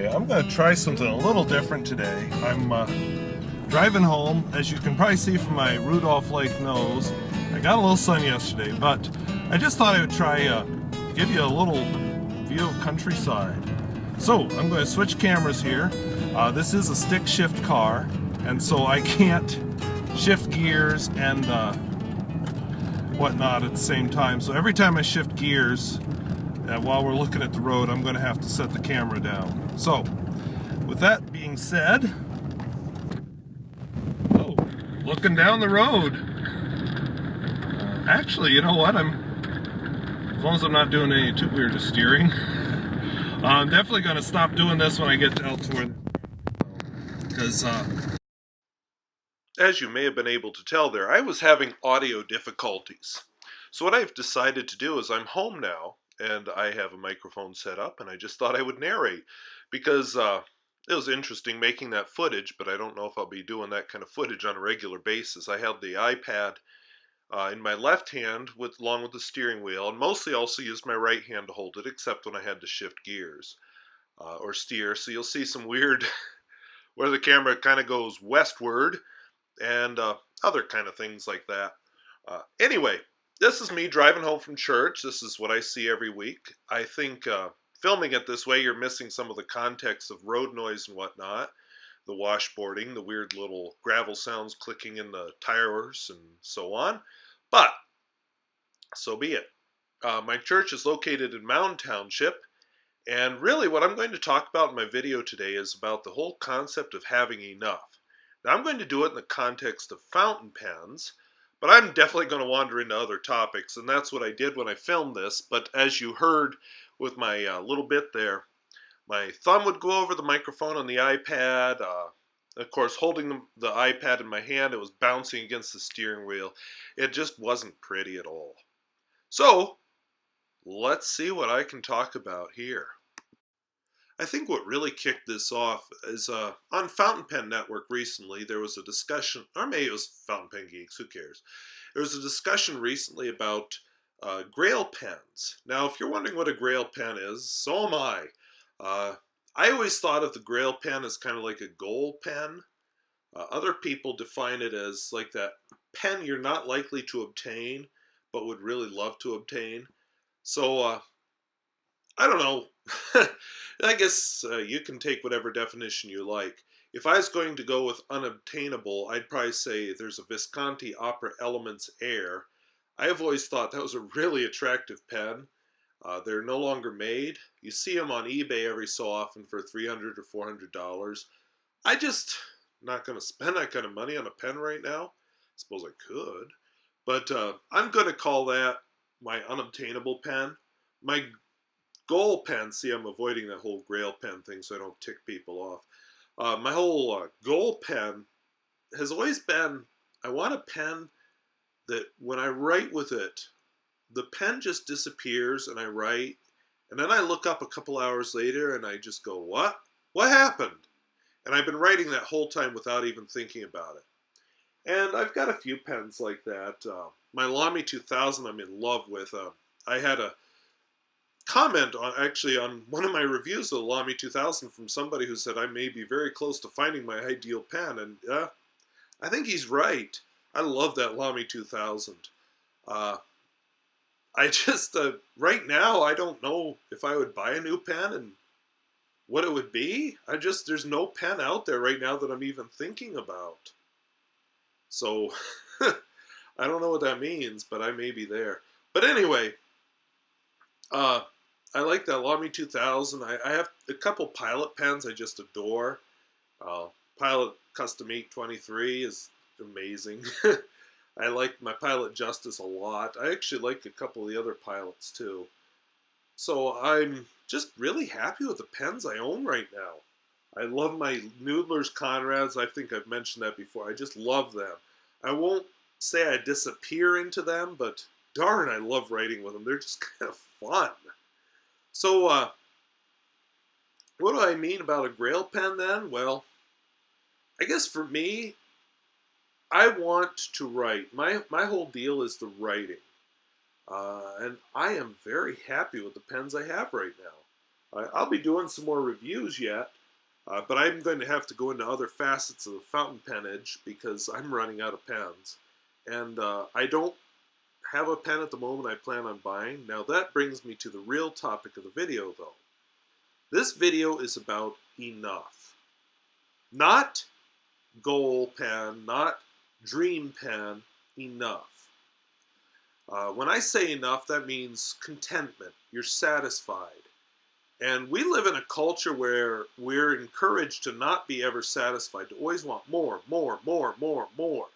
Okay, I'm going to try something a little different today. I'm driving home. As you can probably see from my Rudolph Lake nose, I got a little sun yesterday, but I just thought I would try give you a little view of countryside. So I'm going to switch cameras here. This is a stick shift car, and so I can't shift gears and whatnot at the same time. So every time I shift gears, while we're looking at the road, I'm going to have to set the camera down. So, with that being said, looking down the road. Actually, you know what? As long as I'm not doing any too weird of steering, I'm definitely going to stop doing this when I get out to where, because as you may have been able to tell there, I was having audio difficulties. So what I've decided to do is I'm home now, and I have a microphone set up, and I just thought I would narrate, because it was interesting making that footage, but I don't know if I'll be doing that kind of footage on a regular basis. I had the iPad in my left hand along with the steering wheel, and mostly also used my right hand to hold it, except when I had to shift gears or steer. So you'll see some weird, where the camera kind of goes westward, and other kind of things like that. Anyway, this is me driving home from church. This is what I see every week. I think filming it this way, you're missing some of the context of road noise and whatnot. The washboarding, the weird little gravel sounds clicking in the tires and so on. But, so be it. My church is located in Mound Township. And really what I'm going to talk about in my video today is about the whole concept of having enough. Now I'm going to do it in the context of fountain pens, but I'm definitely going to wander into other topics, and that's what I did when I filmed this. But as you heard with my little bit there, my thumb would go over the microphone on the iPad. Of course, holding the iPad in my hand, it was bouncing against the steering wheel. It just wasn't pretty at all. So, let's see what I can talk about here. I think what really kicked this off is on Fountain Pen Network recently, there was a discussion, or maybe it was Fountain Pen Geeks, who cares? There was a discussion recently about Grail pens. Now, if you're wondering what a Grail pen is, so am I. I always thought of the Grail pen as kind of like a goal pen. Other people define it as like that pen you're not likely to obtain, but would really love to obtain. So, I don't know. I guess you can take whatever definition you like. If I was going to go with unobtainable, I'd probably say there's a Visconti Opera Elements Air. I have always thought that was a really attractive pen. They're no longer made. You see them on eBay every so often for $300 or $400. I just not going to spend that kind of money on a pen right now. I suppose I could. But I'm going to call that my unobtainable pen. My goal pen, see, I'm avoiding that whole Grail pen thing so I don't tick people off. My whole goal pen has always been, I want a pen that when I write with it, the pen just disappears and I write, and then I look up a couple hours later and I just go, what? What happened? And I've been writing that whole time without even thinking about it. And I've got a few pens like that. My Lamy 2000 I'm in love with. I had a comment on one of my reviews of the Lamy 2000 from somebody who said I may be very close to finding my ideal pen, and I think he's right. I love that Lamy 2000. I just right now I don't know if I would buy a new pen and what it would be. There's no pen out there right now that I'm even thinking about. So I don't know what that means, but I may be there. But anyway, I like that Lamy 2000. I have a couple Pilot pens I just adore. Pilot Custom Ink 23 is amazing. I like my Pilot Justice a lot. I actually like a couple of the other Pilots too. So I'm just really happy with the pens I own right now. I love my Noodler's Conrads. I think I've mentioned that before. I just love them. I won't say I disappear into them, but darn, I love writing with them. They're just kind of fun. So, what do I mean about a Grail pen then? Well, I guess for me, I want to write. My whole deal is the writing. And I am very happy with the pens I have right now. I'll be doing some more reviews yet, but I'm going to have to go into other facets of the fountain pennage because I'm running out of pens. And I don't have a pen at the moment I plan on buying. Now that brings me to the real topic of the video though. This video is about enough. Not goal pen, not dream pen, enough. When I say enough, that means contentment. You're satisfied. And we live in a culture where we're encouraged to not be ever satisfied, to always want more, more, more, more, more.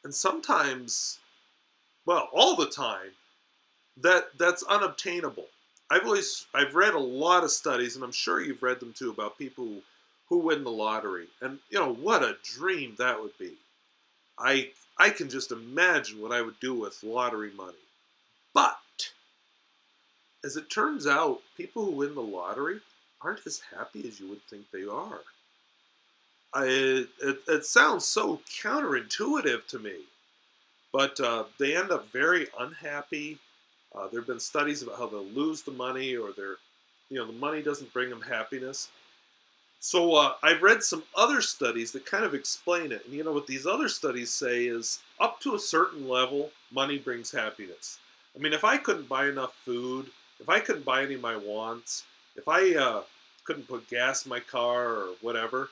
And sometimes, well, all the time, that's unobtainable. I've read a lot of studies, and I'm sure you've read them too, about people who win the lottery. And what a dream that would be. I can just imagine what I would do with lottery money. But as it turns out, people who win the lottery aren't as happy as you would think they are. It sounds so counterintuitive to me, but they end up very unhappy. There have been studies about how they'll lose the money, or the money doesn't bring them happiness. So I've read some other studies that kind of explain it. And what these other studies say is up to a certain level, money brings happiness. I mean, if I couldn't buy enough food, if I couldn't buy any of my wants, if I couldn't put gas in my car or whatever,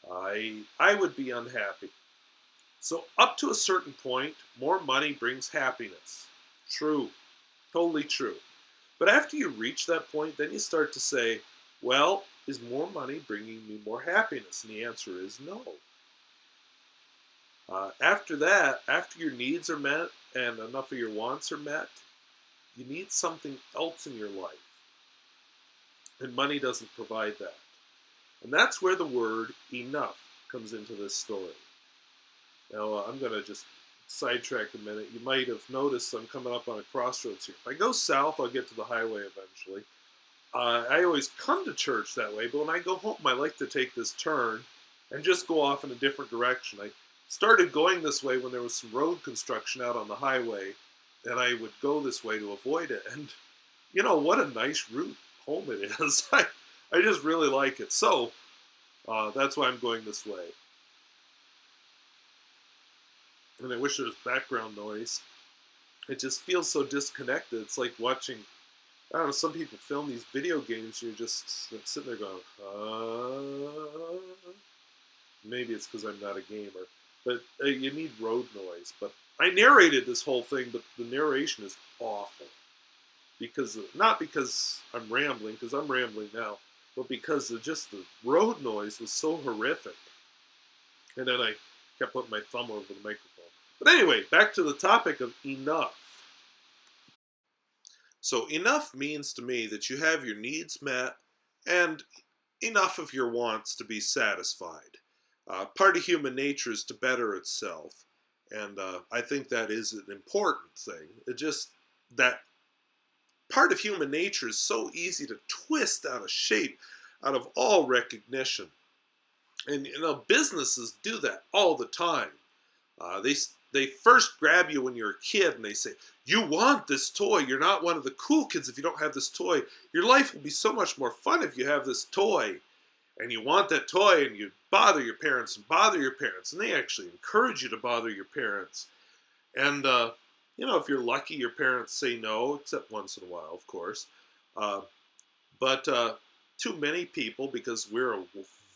I would be unhappy. So up to a certain point, more money brings happiness. True. Totally true. But after you reach that point, then you start to say, well, is more money bringing me more happiness? And the answer is no. After that, after your needs are met and enough of your wants are met, you need something else in your life. And money doesn't provide that. And that's where the word enough comes into this story. Now, I'm going to just sidetrack a minute. You might have noticed I'm coming up on a crossroads here. If I go south, I'll get to the highway eventually. I always come to church that way, but when I go home, I like to take this turn and just go off in a different direction. I started going this way when there was some road construction out on the highway, and I would go this way to avoid it. And what a nice route home it is. I just really like it. So that's why I'm going this way. And I wish there was background noise. It just feels so disconnected. It's like watching, I don't know, some people film these video games, you're just sitting there going, maybe it's because I'm not a gamer, but you need road noise. But I narrated this whole thing, but the narration is awful. Not because I'm rambling, because I'm rambling now, but because just the road noise was so horrific. And then I kept putting my thumb over the microphone. But anyway, back to the topic of enough. So enough means to me that you have your needs met and enough of your wants to be satisfied. Part of human nature is to better itself. And I think that is an important thing. That part of human nature is so easy to twist out of shape, out of all recognition. And businesses do that all the time. They first grab you when you're a kid and they say, you want this toy. You're not one of the cool kids if you don't have this toy. Your life will be so much more fun if you have this toy. And you want that toy and you bother your parents and bother your parents. And they actually encourage you to bother your parents. And, if you're lucky, your parents say no, except once in a while, of course. But too many people, because we're a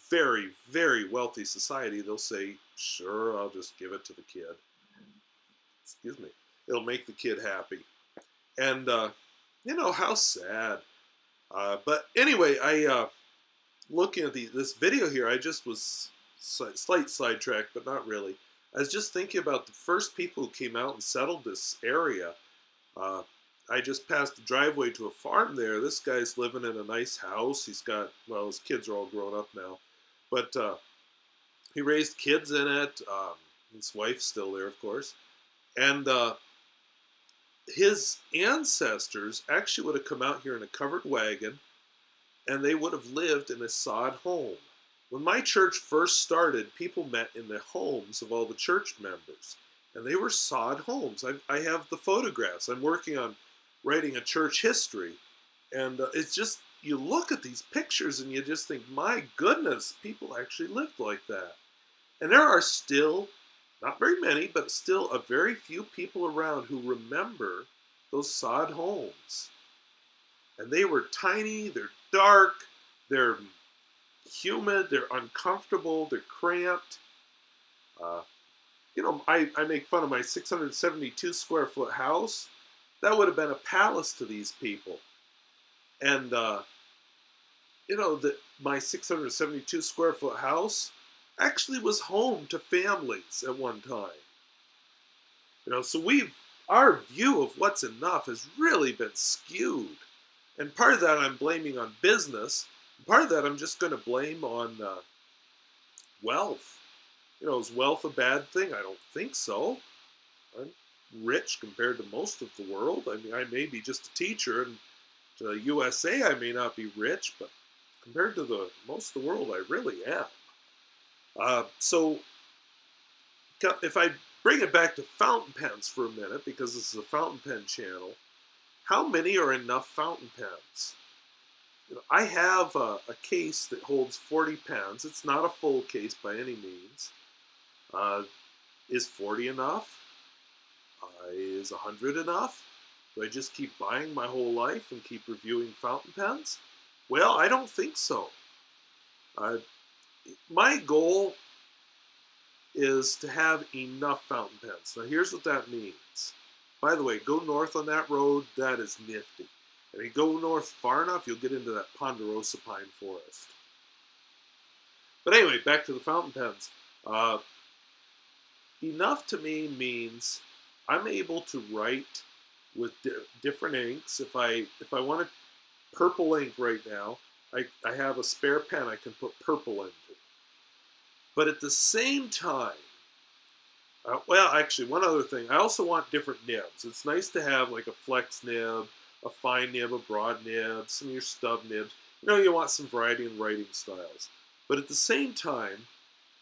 very, very wealthy society, they'll say, sure, I'll just give it to the kid. Excuse me. It'll make the kid happy. And, how sad. But anyway, looking at this video here, I just was slight sidetrack, but not really. I was just thinking about the first people who came out and settled this area. I just passed the driveway to a farm there. This guy's living in a nice house. He's got, his kids are all grown up now. But he raised kids in it. His wife's still there, of course. And his ancestors actually would have come out here in a covered wagon, and they would have lived in a sod home. When my church first started, people met in the homes of all the church members, and they were sod homes. I have the photographs. I'm working on writing a church history, and it's just you look at these pictures and you just think, my goodness, people actually lived like that. And there are still, not very many, but still a very few people around who remember those sod homes. And they were tiny, they're dark, they're humid, they're uncomfortable, they're cramped. Uh, I make fun of my 672 square foot house. That would have been a palace to these people. And, my 672 square foot house actually was home to families at one time. So our view of what's enough has really been skewed. And part of that I'm blaming on business. Part of that I'm just going to blame on wealth. Is wealth a bad thing? I don't think so. I'm rich compared to most of the world. I mean, I may be just a teacher, and to the USA I may not be rich, but compared to the most of the world, I really am. So if I bring it back to fountain pens for a minute, because this is a fountain pen channel, how many are enough fountain pens? I have a case that holds 40 pens. It's not a full case by any means. Is 40 enough? Is 100 enough? Do I just keep buying my whole life and keep reviewing fountain pens? Well, I don't think so. My goal is to have enough fountain pens. Now here's what that means. By the way, go north on that road, that is nifty. And if you go north far enough, you'll get into that ponderosa pine forest. But anyway, back to the fountain pens. Enough to me means I'm able to write with different inks. If I want purple ink right now, I have a spare pen I can put purple into. But at the same time, actually, one other thing, I also want different nibs. It's nice to have like a flex nib, a fine nib, a broad nib, some of your stub nibs. You want some variety in writing styles. But at the same time,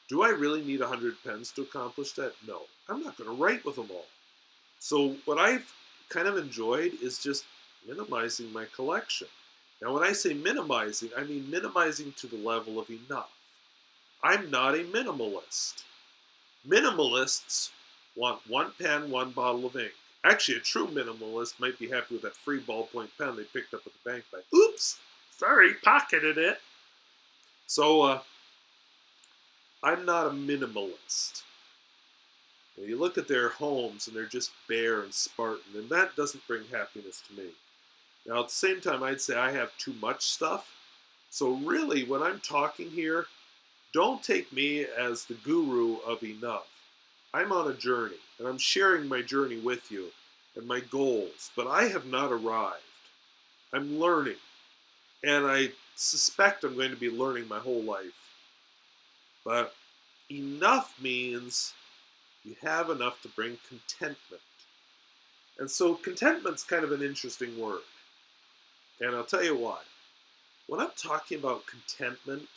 do I really need 100 pens to accomplish that? No. I'm not going to write with them all. So what I've kind of enjoyed is just minimizing my collection. Now when I say minimizing, I mean minimizing to the level of enough. I'm not a minimalist. Minimalists want one pen, one bottle of ink. Actually, a true minimalist might be happy with that free ballpoint pen they picked up at the bank by, oops, sorry, pocketed it. So I'm not a minimalist. You look at their homes and they're just bare and Spartan, and that doesn't bring happiness to me. Now, at the same time, I'd say I have too much stuff. So really, when I'm talking here, don't take me as the guru of enough. I'm on a journey, and I'm sharing my journey with you and my goals, but I have not arrived. I'm learning, and I suspect I'm going to be learning my whole life. But enough means you have enough to bring contentment. And so contentment's kind of an interesting word. And I'll tell you why. When I'm talking about contentment,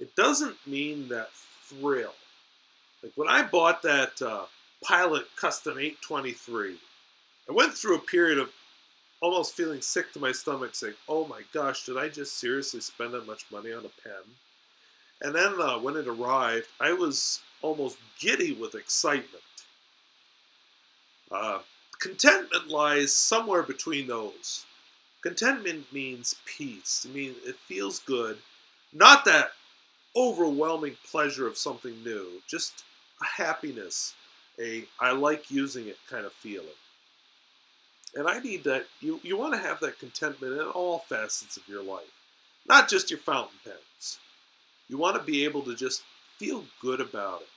it doesn't mean that thrill. Like when I bought that Pilot Custom 823, I went through a period of almost feeling sick to my stomach, saying, oh my gosh, did I just seriously spend that much money on a pen? And then when it arrived, I was almost giddy with excitement. Contentment lies somewhere between those. Contentment means peace. I mean, it feels good. Not that overwhelming pleasure of something new, just a happiness, I like using it kind of feeling. And I need that. You want to have that contentment in all facets of your life, not just your fountain pens. You want to be able to just feel good about it.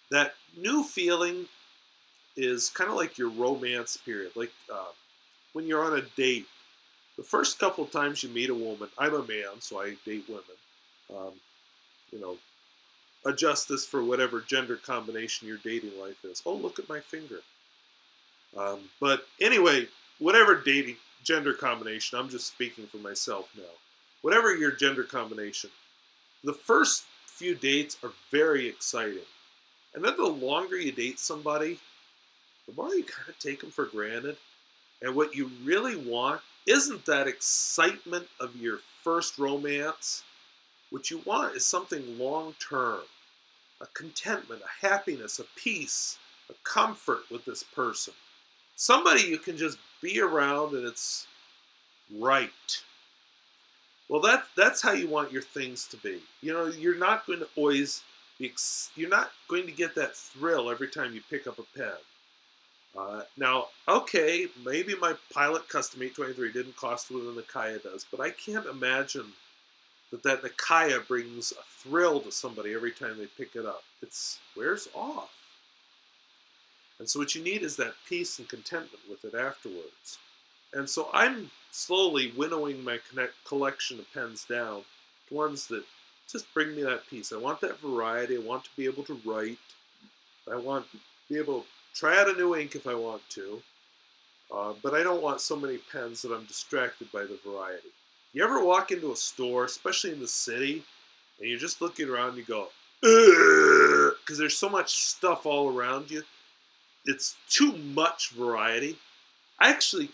That new feeling is kind of like your romance period. Like when you're on a date, the first couple of times you meet a woman, I'm a man, so I date women. Adjust this for whatever gender combination your dating life is. Oh, look at my finger. But anyway, whatever dating gender combination, I'm just speaking for myself now. Whatever your gender combination, the first few dates are very exciting. And then the longer you date somebody, the more you kind of take them for granted. And what you really want isn't that excitement of your first romance. What you want is something long term, a contentment, a happiness, a peace, a comfort with this person. Somebody you can just be around and it's right. Well, that's how you want your things to be. You know, you're not going to always you're not going to get that thrill every time you pick up a pen. Now, okay, maybe my Pilot Custom 823 didn't cost what the Nakaya does, but I can't imagine that Nakaya brings a thrill to somebody every time they pick it up. It's wears off. And so what you need is that peace and contentment with it afterwards. And so I'm slowly winnowing my collection of pens down to ones that just bring me that peace. I want that variety. I want to be able to write. I want to be able to try out a new ink if I want to. But I don't want so many pens that I'm distracted by the variety. You ever walk into a store, especially in the city, and you're just looking around and you go, because there's so much stuff all around you. It's too much variety. I actually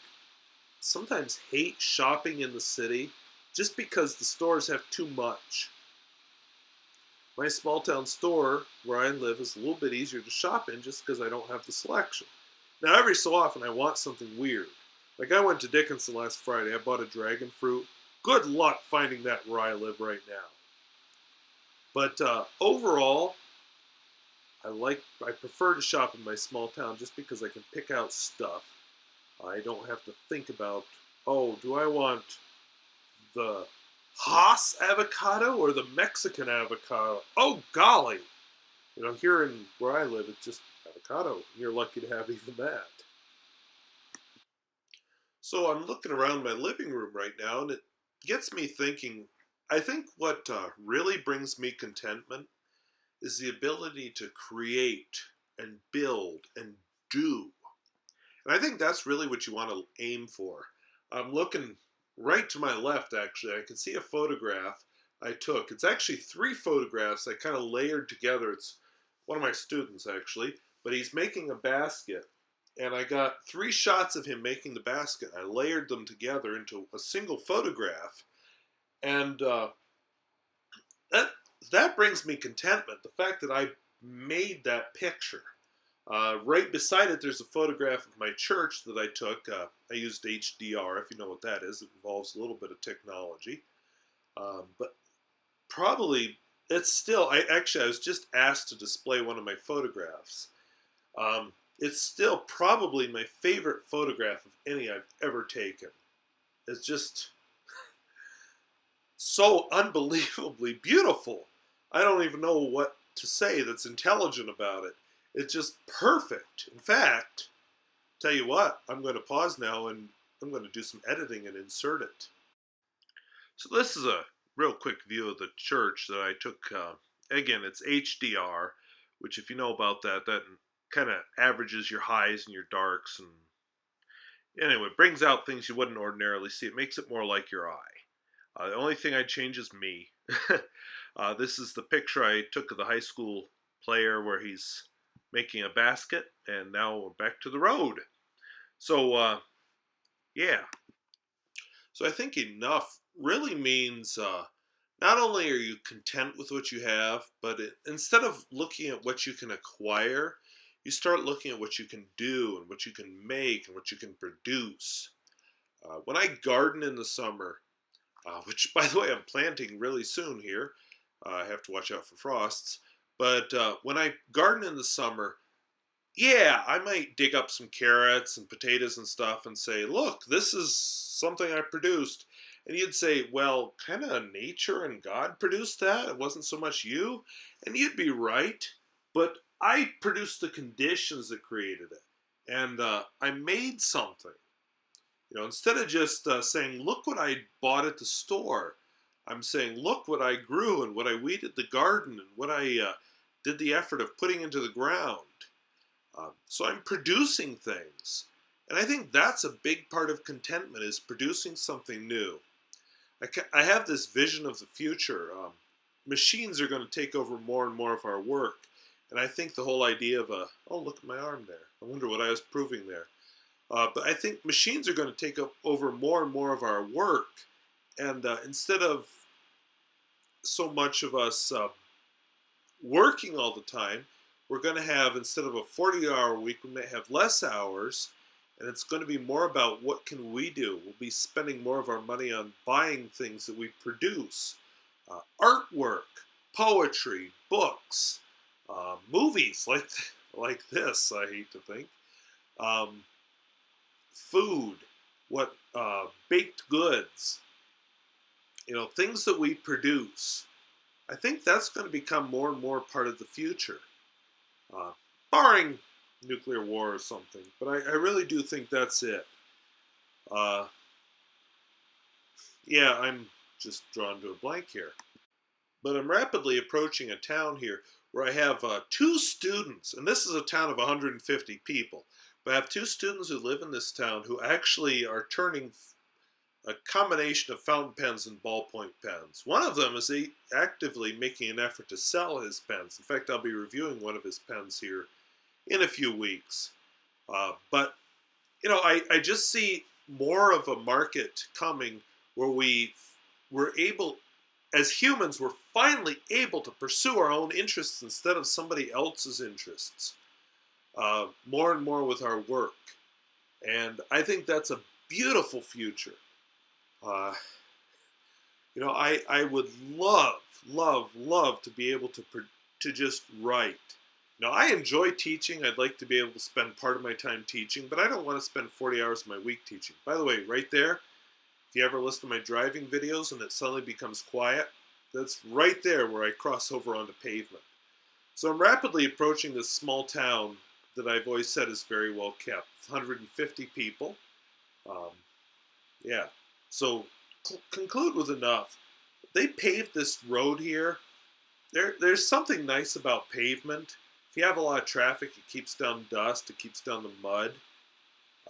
sometimes hate shopping in the city just because the stores have too much. My small town store where I live is a little bit easier to shop in just because I don't have the selection. Now, every so often I want something weird. Like I went to Dickinson last Friday, I bought a dragon fruit. Good luck finding that where I live right now. But overall, I prefer to shop in my small town just because I can pick out stuff. I don't have to think about, oh, do I want the Haas avocado or the Mexican avocado? Oh, golly. You know, here in where I live, it's just avocado. You're lucky to have even that. So I'm looking around my living room right now, and it gets me thinking. I think what really brings me contentment is the ability to create and build and do. And I think that's really what you want to aim for. I'm looking right to my left, actually. I can see a photograph I took. It's actually three photographs I kind of layered together. It's one of my students, actually, but he's making a basket. And I got three shots of him making the basket. I layered them together into a single photograph. And that, that brings me contentment. The fact that I made that picture. Right beside it, there's a photograph of my church that I took. I used HDR, if you know what that is. It involves a little bit of technology. But probably, it's still, I was just asked to display one of my photographs. It's still probably my favorite photograph of any I've ever taken. It's just so unbelievably beautiful. I don't even know what to say that's intelligent about it. It's just perfect. In fact, tell you what, I'm going to pause now and I'm going to do some editing and insert it. So this is a real quick view of the church that I took. Again, it's HDR, which if you know about that, that kind of averages your highs and your darks, and anyway, it brings out things you wouldn't ordinarily see. It makes it more like your eye. The only thing I'd change is me. This is the picture I took of the high school player where he's making a basket, and now we're back to the road. So, yeah. So I think enough really means not only are you content with what you have, but instead of looking at what you can acquire, you start looking at what you can do and what you can make and what you can produce. When I garden in the summer, which by the way I'm planting really soon here, I have to watch out for frosts. But when I garden in the summer, yeah, I might dig up some carrots and potatoes and stuff and say, look, this is something I produced. And you'd say, well, kind of nature and God produced that. It wasn't so much you. And you'd be right. But I produced the conditions that created it. And I made something. You know, instead of just saying, look what I bought at the store, I'm saying, look what I grew and what I weeded the garden and what I did the effort of putting into the ground. So I'm producing things. And I think that's a big part of contentment is producing something new. I have this vision of the future. Machines are going to take over more and more of our work. And I think the whole idea of oh, look at my arm there. I wonder what I was proving there. But I think machines are going to take up over more and more of our work. And instead of so much of us working all the time, we're going to have, instead of a 40-hour week, we may have less hours. And it's going to be more about what can we do. We'll be spending more of our money on buying things that we produce. Artwork, poetry, books, movies like this, I hate to think. Um, Food, what baked goods, things that we produce. I think that's going to become more and more part of the future, uh, barring nuclear war or something. But I really do think that's it. Uh, yeah, I'm just drawn to a blank here. But I'm rapidly approaching a town here where I have two students, and this is a town of 150 people. But I have two students who live in this town who actually are turning a combination of fountain pens and ballpoint pens. One of them is actively making an effort to sell his pens. In fact, I'll be reviewing one of his pens here in a few weeks. But I just see more of a market coming where we're able, as humans, we're finally able to pursue our own interests instead of somebody else's interests. More and more with our work. And I think that's a beautiful future. Uh, I would love to be able to just write. Now, I enjoy teaching. I'd like to be able to spend part of my time teaching, but I don't want to spend 40 hours of my week teaching. By the way, right there, if you ever listen to my driving videos and it suddenly becomes quiet, that's right there where I cross over onto pavement. So I'm rapidly approaching this small town that I've always said is very well kept. 150 people. Um, yeah. So conclude with enough. They paved this road here. There's something nice about pavement. If you have a lot of traffic, it keeps down dust, it keeps down the mud.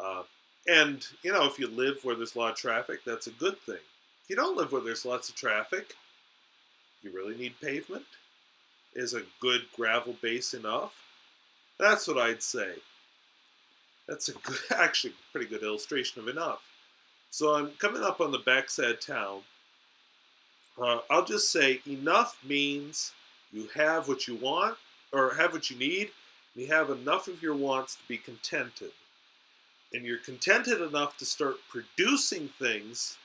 Uh, and, if you live where there's a lot of traffic, that's a good thing. If you don't live where there's lots of traffic, you really need pavement? Is a good gravel base enough? That's what I'd say. That's a good, actually pretty good illustration of enough. So I'm coming up on the backside of town. I'll just say enough means you have what you want, or have what you need, and you have enough of your wants to be contented. And you're contented enough to start producing things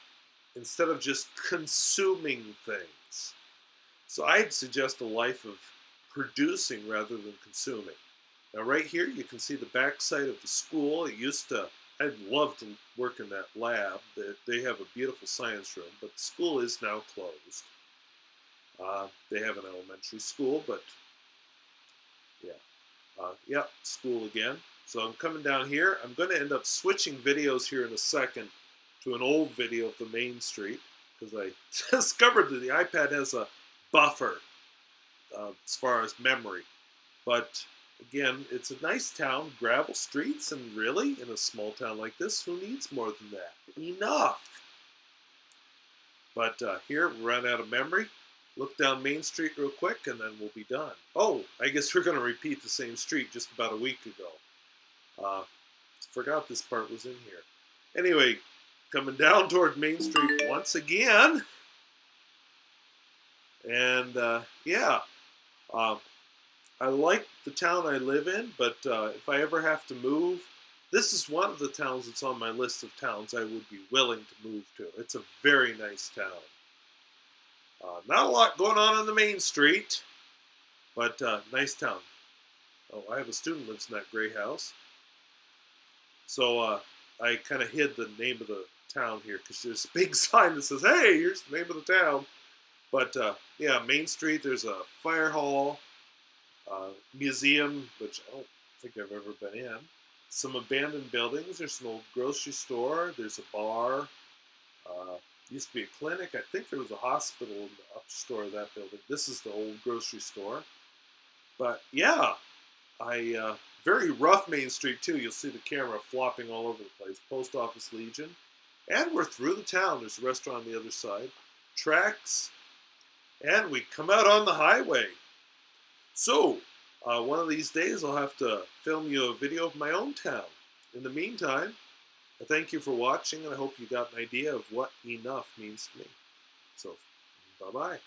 instead of just consuming things. So I'd suggest a life of producing rather than consuming. Now right here you can see the backside of the school. I'd love to work in that lab. They have a beautiful science room, but the school is now closed. They have an elementary school, but yeah, school again. So I'm coming down here. I'm going to end up switching videos here in a second to an old video of the main street because I discovered that the iPad has a buffer as far as memory. But again, it's a nice town, gravel streets, and really, in a small town like this, who needs more than that? Enough! But here, we ran out of memory. Look down Main Street real quick, and then we'll be done. Oh, I guess we're going to repeat the same street just about a week ago. Forgot this part was in here. Anyway, coming down toward Main Street once again. And, yeah. I like the town I live in, but if I ever have to move, this is one of the towns that's on my list of towns I would be willing to move to. It's a very nice town. Not a lot going on the main street, but nice town. Oh, I have a student lives in that gray house. So I kind of hid the name of the town here because there's a big sign that says, hey, here's the name of the town. But yeah, Main Street, there's a fire hall, museum, which I don't think I've ever been in. Some abandoned buildings. There's an old grocery store. There's a bar. Used to be a clinic. I think there was a hospital in the upstore of that building. This is the old grocery store. But yeah, very rough Main Street too. You'll see the camera flopping all over the place. Post Office Legion. And we're through the town. There's a restaurant on the other side. Tracks. And we come out on the highway. So, one of these days I'll have to film you a video of my own town. In the meantime, I thank you for watching, and I hope you got an idea of what enough means to me. So, bye bye.